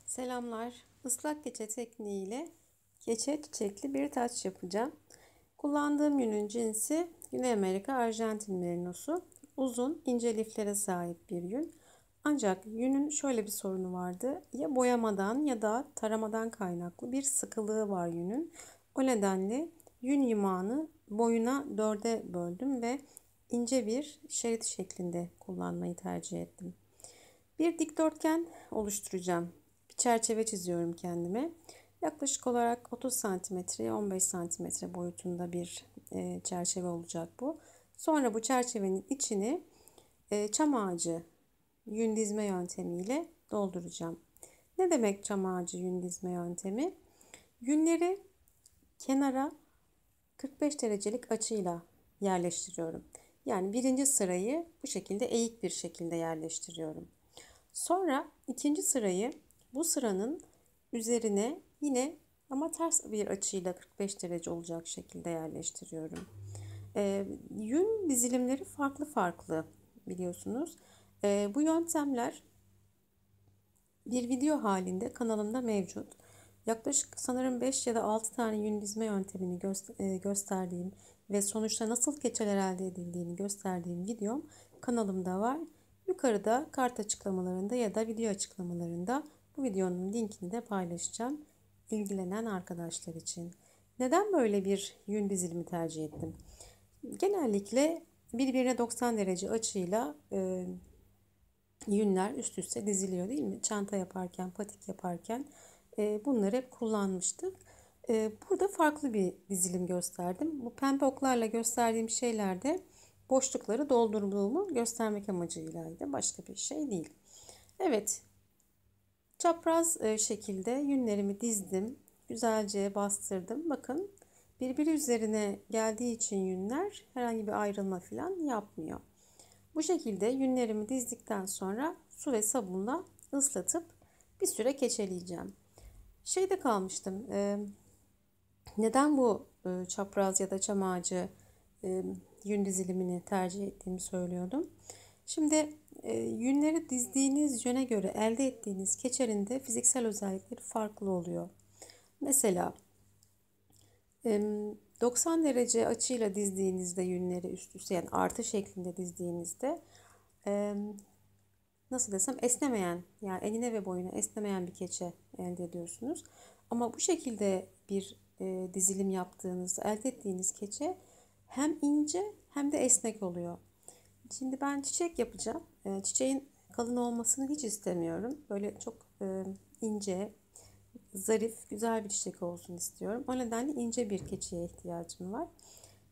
Selamlar. Islak keçe tekniğiyle keçe çiçekli bir taç yapacağım. Kullandığım yünün cinsi Güney Amerika Arjantin merinosu. Uzun, ince liflere sahip bir yün. Ancak yünün şöyle bir sorunu vardı. Ya boyamadan ya da taramadan kaynaklı bir sıkılığı var yünün. O nedenle yün yumağını boyuna dörde böldüm ve ince bir şerit şeklinde kullanmayı tercih ettim. Bir dikdörtgen oluşturacağım. Bir çerçeve çiziyorum kendime. Yaklaşık olarak 30 santimetreye 15 santimetre boyutunda bir çerçeve olacak bu. Sonra bu çerçevenin içini çam ağacı yün dizme yöntemiyle dolduracağım. Ne demek çam ağacı yün dizme yöntemi? Yünleri kenara 45 derecelik açıyla yerleştiriyorum. Yani birinci sırayı bu şekilde eğik bir şekilde yerleştiriyorum. Sonra ikinci sırayı bu sıranın üzerine yine ama ters bir açıyla 45 derece olacak şekilde yerleştiriyorum. Yün dizilimleri farklı farklı biliyorsunuz. Bu yöntemler bir video halinde kanalımda mevcut. Yaklaşık sanırım 5 ya da 6 tane yün dizme yöntemini gösterdiğim ve sonuçta nasıl keçeler elde edildiğini gösterdiğim videom kanalımda var. Yukarıda kart açıklamalarında ya da video açıklamalarında bu videonun linkini de paylaşacağım ilgilenen arkadaşlar için. Neden böyle bir yün dizilimi tercih ettim? Genellikle birbirine 90 derece açıyla yünler üst üste diziliyor değil mi? Çanta yaparken, patik yaparken bunları hep kullanmıştık. Burada farklı bir dizilim gösterdim. Bu pembe oklarla gösterdiğim şeylerde boşlukları doldurduğumu göstermek amacıylaydı. Başka bir şey değil. Evet, çapraz şekilde yünlerimi dizdim. Güzelce bastırdım. Bakın birbiri üzerine geldiği için yünler herhangi bir ayrılma falan yapmıyor. Bu şekilde yünlerimi dizdikten sonra su ve sabunla ıslatıp bir süre keçeleyeceğim. Şeyde kalmıştım. Neden bu çapraz ya da çam ağacı yün dizilimini tercih ettiğimi söylüyordum. Şimdi yünleri dizdiğiniz yöne göre elde ettiğiniz keçerin de fiziksel özellikleri farklı oluyor. Mesela 90 derece açıyla dizdiğinizde yünleri üst üste yani artı şeklinde dizdiğinizde nasıl desem esnemeyen yani enine ve boyuna esnemeyen bir keçe elde ediyorsunuz. Ama bu şekilde bir dizilim yaptığınızda elde ettiğiniz keçe hem ince hem de esnek oluyor. Şimdi ben çiçek yapacağım. Çiçeğin kalın olmasını hiç istemiyorum. Böyle çok ince, zarif, güzel bir çiçek olsun istiyorum. O nedenle ince bir keçeye ihtiyacım var.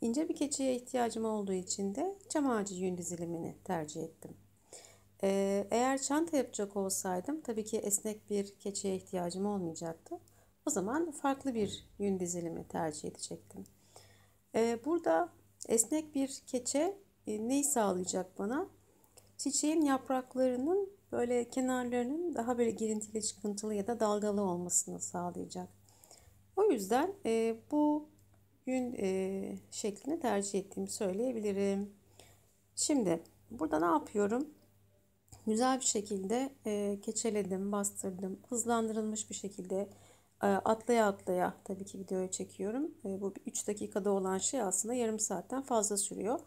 İnce bir keçeye ihtiyacım olduğu için de çam ağacı yün dizilimini tercih ettim. Eğer çanta yapacak olsaydım tabii ki esnek bir keçeye ihtiyacım olmayacaktı. O zaman farklı bir yün dizilimi tercih edecektim. Burada esnek bir keçe neyi sağlayacak bana? Çiçeğin yapraklarının böyle kenarlarının daha böyle girintili çıkıntılı ya da dalgalı olmasını sağlayacak. O yüzden bu yün şeklini tercih ettiğimi söyleyebilirim. Şimdi burada ne yapıyorum? Güzel bir şekilde keçeledim, bastırdım. Hızlandırılmış bir şekilde atlaya atlaya tabii ki videoyu çekiyorum. Bu 3 dakikada olan şey aslında yarım saatten fazla sürüyor.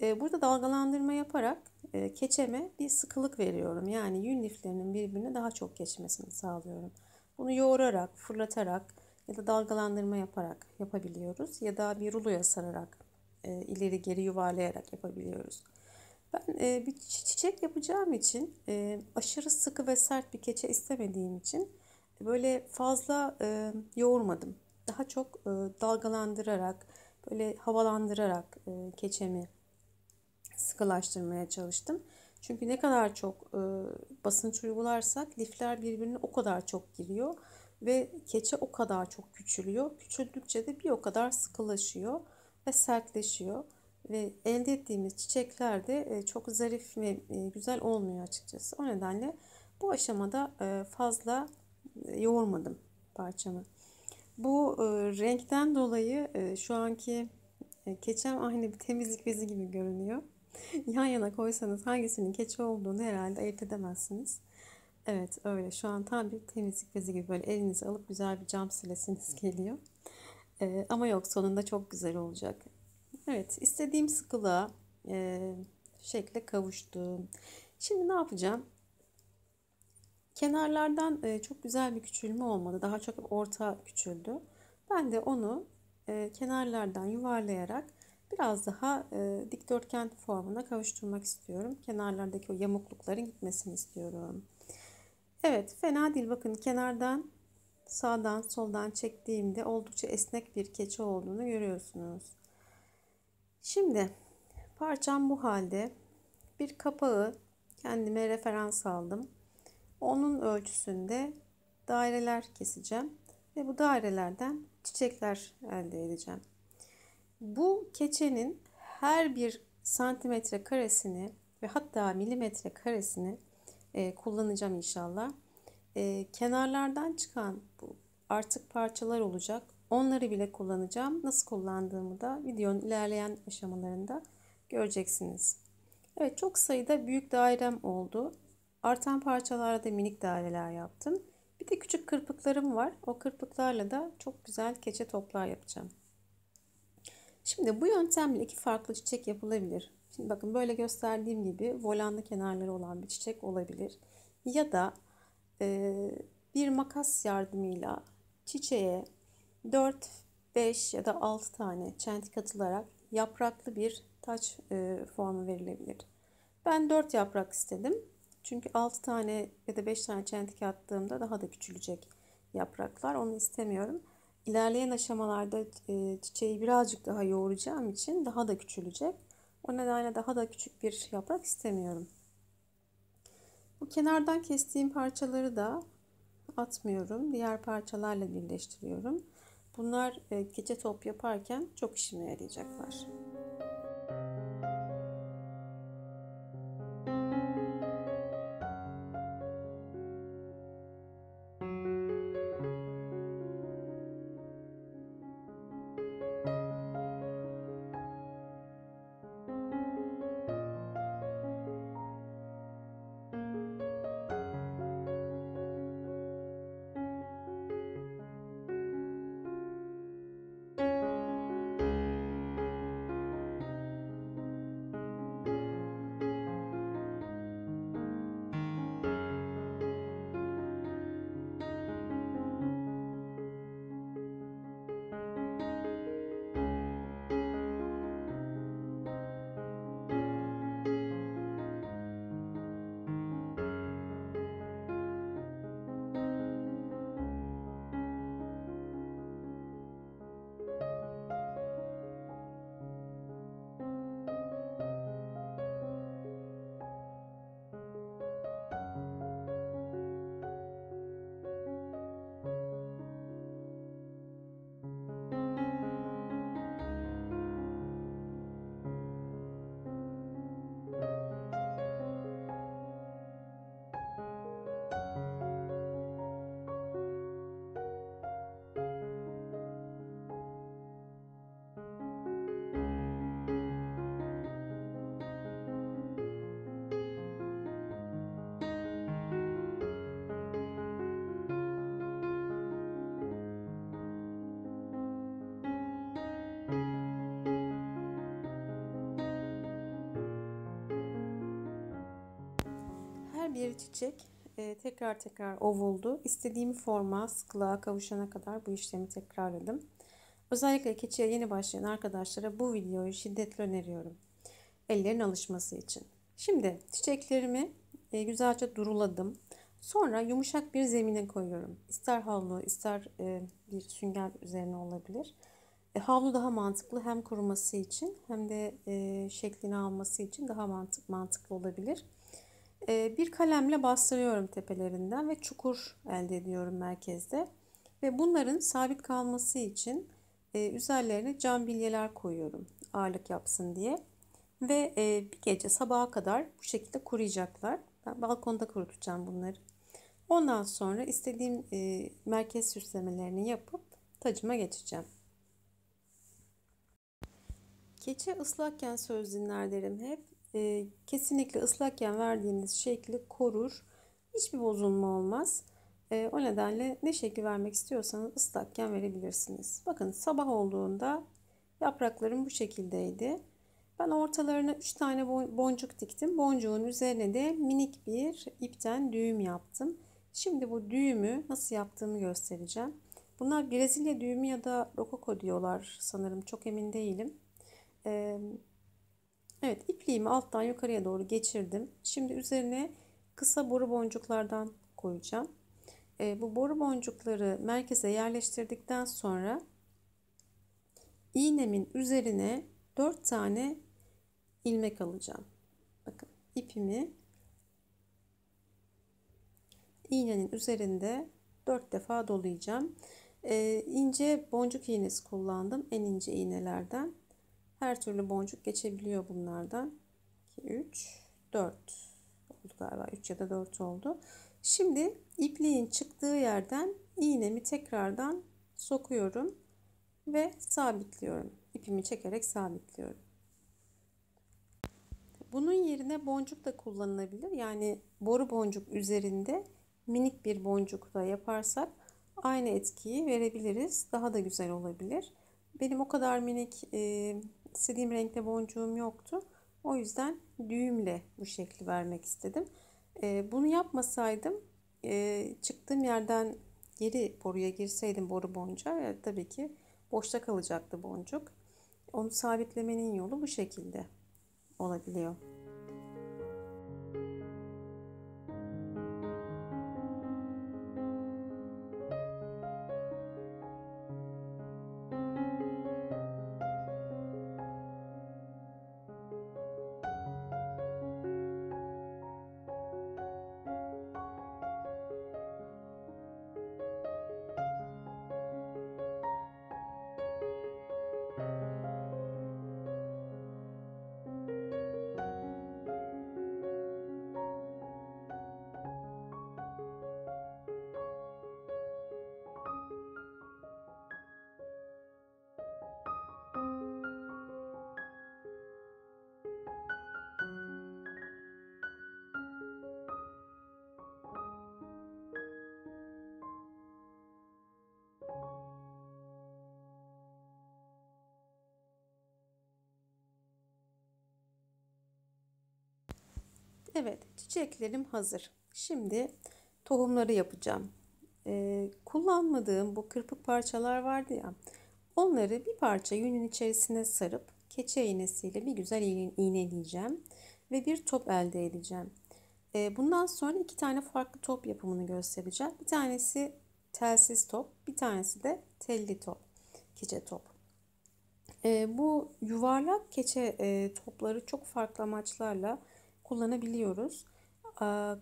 Burada dalgalandırma yaparak keçeme bir sıkılık veriyorum. Yani yün liflerinin birbirine daha çok geçmesini sağlıyorum. Bunu yoğurarak, fırlatarak ya da dalgalandırma yaparak yapabiliyoruz. Ya da bir ruloya sararak, ileri geri yuvarlayarak yapabiliyoruz. Ben bir çiçek yapacağım için aşırı sıkı ve sert bir keçe istemediğim için böyle fazla yoğurmadım. Daha çok dalgalandırarak, böyle havalandırarak keçemi sıkılaştırmaya çalıştım. Çünkü ne kadar çok basınç uygularsak lifler birbirine o kadar çok giriyor ve keçe o kadar çok küçülüyor. Küçüldükçe de bir o kadar sıkılaşıyor ve sertleşiyor ve elde ettiğimiz çiçekler de çok zarif ve güzel olmuyor açıkçası. O nedenle bu aşamada fazla yoğurmadım parçamı. Bu renkten dolayı şu anki keçem aynı bir temizlik bezi gibi görünüyor. Yan yana koysanız hangisinin keçe olduğunu herhalde ayırt edemezsiniz. Evet, öyle. Şu an tam bir temizlik bezi gibi böyle elinize alıp güzel bir cam silesiniz geliyor. Ama yok, sonunda çok güzel olacak. Evet, istediğim sıkılığa, e, şekle kavuştum. Şimdi ne yapacağım? Kenarlardan çok güzel bir küçülme olmadı. Daha çok orta küçüldü. Ben de onu kenarlardan yuvarlayarak biraz daha dikdörtgen formuna kavuşturmak istiyorum. Kenarlardaki o yamuklukların gitmesini istiyorum. Evet, fena değil. Bakın, kenardan sağdan soldan çektiğimde oldukça esnek bir keçe olduğunu görüyorsunuz. Şimdi parçam bu halde. Bir kapağı kendime referans aldım. Onun ölçüsünde daireler keseceğim ve bu dairelerden çiçekler elde edeceğim. Bu keçenin her bir santimetre karesini ve hatta milimetre karesini kullanacağım inşallah. Kenarlardan çıkan bu artık parçalar olacak. Onları bile kullanacağım. Nasıl kullandığımı da videonun ilerleyen aşamalarında göreceksiniz. Evet, çok sayıda büyük dairem oldu. Artan parçalarda da minik daireler yaptım. Bir de küçük kırpıklarım var. O kırpıklarla da çok güzel keçe toplar yapacağım. Şimdi bu yöntemle iki farklı çiçek yapılabilir. Şimdi bakın, böyle gösterdiğim gibi volanlı kenarları olan bir çiçek olabilir. Ya da e, bir makas yardımıyla çiçeğe 4, 5 ya da 6 tane çentik atılarak yapraklı bir taç formu verilebilir. Ben 4 yaprak istedim. Çünkü 6 tane ya da 5 tane çentik attığımda daha da küçülecek yapraklar. Onu istemiyorum. İlerleyen aşamalarda çiçeği birazcık daha yoğuracağım için daha da küçülecek. O nedenle daha da küçük bir yaprak istemiyorum. Bu kenardan kestiğim parçaları da atmıyorum. Diğer parçalarla birleştiriyorum. Bunlar keçe top yaparken çok işime yarayacaklar. Her bir çiçek tekrar tekrar ovuldu. İstediğim forma, sıklığa kavuşana kadar bu işlemi tekrarladım. Özellikle keçiye yeni başlayan arkadaşlara bu videoyu şiddetle öneriyorum. Ellerin alışması için. Şimdi çiçeklerimi güzelce duruladım. Sonra yumuşak bir zemine koyuyorum. İster havlu, ister bir sünger üzerine olabilir. Havlu daha mantıklı, hem kuruması için hem de şeklini alması için daha mantıklı olabilir. Bir kalemle bastırıyorum tepelerinden ve çukur elde ediyorum merkezde. Ve bunların sabit kalması için üzerlerine cam bilyeler koyuyorum, ağırlık yapsın diye. Ve bir gece sabaha kadar bu şekilde kuruyacaklar. Ben balkonda kurutacağım bunları. Ondan sonra istediğim merkez süslemelerini yapıp tacıma geçeceğim. Keçe ıslakken söz dinler derim hep. Kesinlikle ıslakken verdiğiniz şekli korur. Hiçbir bozulma olmaz. O nedenle ne şekli vermek istiyorsanız ıslakken verebilirsiniz. Bakın sabah olduğunda yapraklarım bu şekildeydi. Ben ortalarına 3 tane boncuk diktim. Boncuğun üzerine de minik bir ipten düğüm yaptım. Şimdi bu düğümü nasıl yaptığımı göstereceğim. Bunlar Brezilya düğümü ya da rokoko diyorlar sanırım. Çok emin değilim. Evet, ipliğimi alttan yukarıya doğru geçirdim. Şimdi üzerine kısa boru boncuklardan koyacağım. Bu boru boncukları merkeze yerleştirdikten sonra iğnemin üzerine 4 tane ilmek alacağım. Bakın ipimi iğnenin üzerinde 4 defa dolayacağım. İnce boncuk iğnesi kullandım. En ince iğnelerden. Her türlü boncuk geçebiliyor bunlardan. 2, 3, 4 oldu galiba. 3 ya da 4 oldu. Şimdi ipliğin çıktığı yerden iğnemi tekrardan sokuyorum ve sabitliyorum. İpimi çekerek sabitliyorum. Bunun yerine boncuk da kullanılabilir. Yani boru boncuk üzerinde minik bir boncuk da yaparsak aynı etkiyi verebiliriz. Daha da güzel olabilir. Benim o kadar minik istediğim renkte boncuğum yoktu. O yüzden düğümle bu şekli vermek istedim. Bunu yapmasaydım çıktığım yerden geri boruya girseydim boru boncuğa tabii ki boşta kalacaktı boncuk. Onu sabitlemenin yolu bu şekilde olabiliyor. Evet, çiçeklerim hazır. Şimdi tohumları yapacağım. Kullanmadığım bu kırpık parçalar vardı ya. Onları bir parça yünün içerisine sarıp keçe iğnesiyle bir güzel iğneleyeceğim. Ve bir top elde edeceğim. Bundan sonra iki tane farklı top yapımını göstereceğim. Bir tanesi telsiz top, bir tanesi de telli top, keçe top. Bu yuvarlak keçe topları çok farklı amaçlarla kullanabiliyoruz.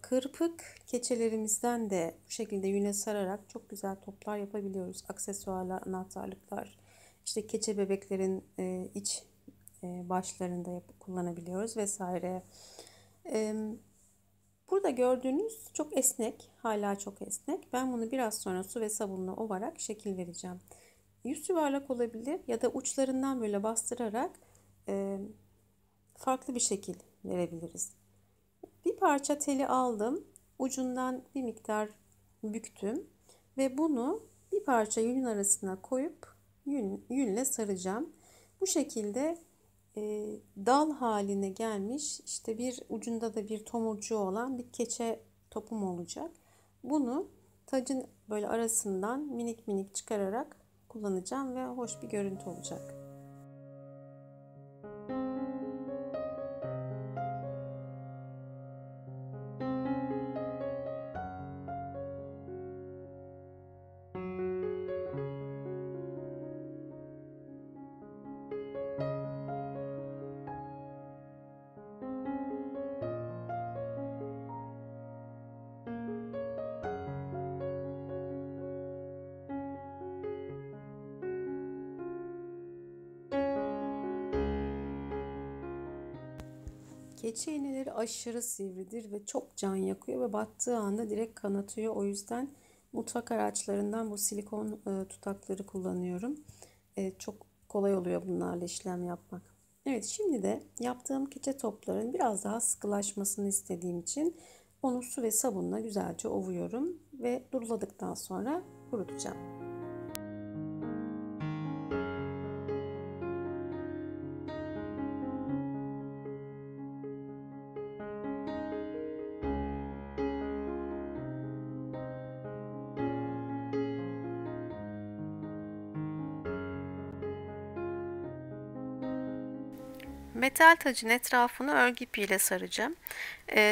Kırpık keçelerimizden de bu şekilde yüne sararak çok güzel toplar yapabiliyoruz. Aksesuarlar, anahtarlıklar, işte keçe bebeklerin iç başlarında kullanabiliyoruz vesaire. Burada gördüğünüz çok esnek, hala çok esnek. Ben bunu biraz sonra su ve sabunla ovarak şekil vereceğim. Yüz yuvarlak olabilir ya da uçlarından böyle bastırarak e, farklı bir şekil verebiliriz. Bir parça teli aldım, ucundan bir miktar büktüm ve bunu bir parça yünün arasına koyup yünle saracağım. Bu şekilde dal haline gelmiş, işte bir ucunda da bir tomurcuğu olan bir keçe topum olacak. Bunu tacın böyle arasından minik minik çıkararak kullanacağım ve hoş bir görüntü olacak. Keçi iğneleri aşırı sivridir ve çok can yakıyor ve battığı anda direkt kanatıyor. O yüzden mutfak araçlarından bu silikon tutakları kullanıyorum. Çok kolay oluyor bunlarla işlem yapmak. Evet, şimdi de yaptığım keçe topların biraz daha sıkılaşmasını istediğim için Onu su ve sabunla güzelce ovuyorum ve duruladıktan sonra kurutacağım. Metal tacın etrafını örgü ipiyle saracağım.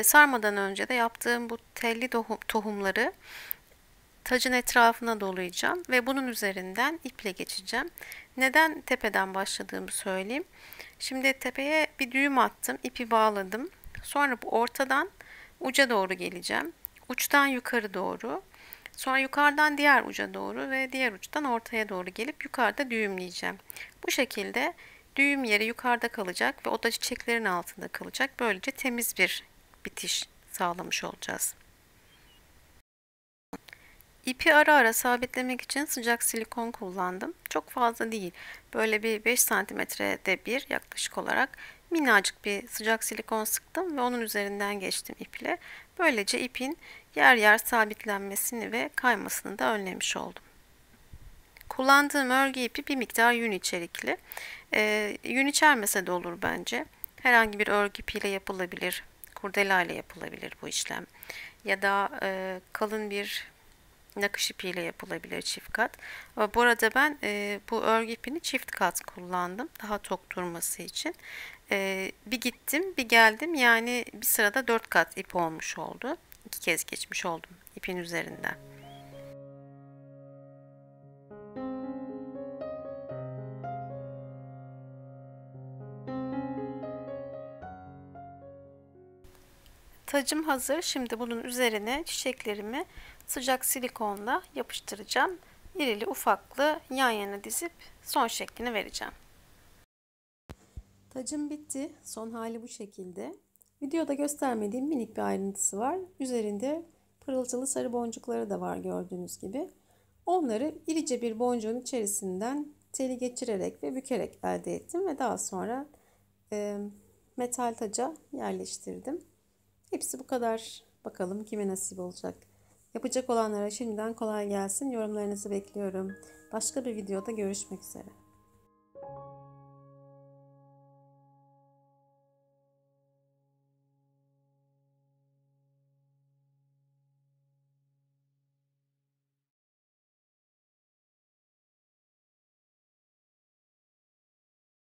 Sarmadan önce de yaptığım bu telli tohumları tacın etrafına dolayacağım ve bunun üzerinden iple geçeceğim. Neden tepeden başladığımı söyleyeyim. Şimdi tepeye bir düğüm attım, ipi bağladım. Sonra bu ortadan uca doğru geleceğim. Uçtan yukarı doğru. Sonra yukarıdan diğer uca doğru ve diğer uçtan ortaya doğru gelip yukarıda düğümleyeceğim. Bu şekilde düğüm yeri yukarıda kalacak ve o da çiçeklerin altında kalacak. Böylece temiz bir bitiş sağlamış olacağız. İpi ara ara sabitlemek için sıcak silikon kullandım. Çok fazla değil. Böyle bir 5 santimetrede bir yaklaşık olarak minnacık bir sıcak silikon sıktım ve onun üzerinden geçtim iple. Böylece ipin yer yer sabitlenmesini ve kaymasını da önlemiş oldum. Kullandığım örgü ipi bir miktar yün içerikli. Yün içermese de olur bence. Herhangi bir örgü ipiyle yapılabilir. Kurdela ile yapılabilir bu işlem. Ya da kalın bir nakış ipiyle yapılabilir çift kat. Ama bu arada ben bu örgü ipini çift kat kullandım. Daha tok durması için. Bir gittim bir geldim. Yani bir sırada 4 kat ip olmuş oldu. 2 kez geçmiş oldum ipin üzerinden. Tacım hazır. Şimdi bunun üzerine çiçeklerimi sıcak silikonla yapıştıracağım. İrili ufaklı yan yana dizip son şeklini vereceğim. Tacım bitti. Son hali bu şekilde. Videoda göstermediğim minik bir ayrıntısı var. Üzerinde pırıltılı sarı boncukları da var gördüğünüz gibi. Onları irice bir boncuğun içerisinden teli geçirerek ve bükerek elde ettim ve daha sonra metal taca yerleştirdim. Hepsi bu kadar. Bakalım kime nasip olacak. Yapacak olanlara şimdiden kolay gelsin. Yorumlarınızı bekliyorum. Başka bir videoda görüşmek üzere.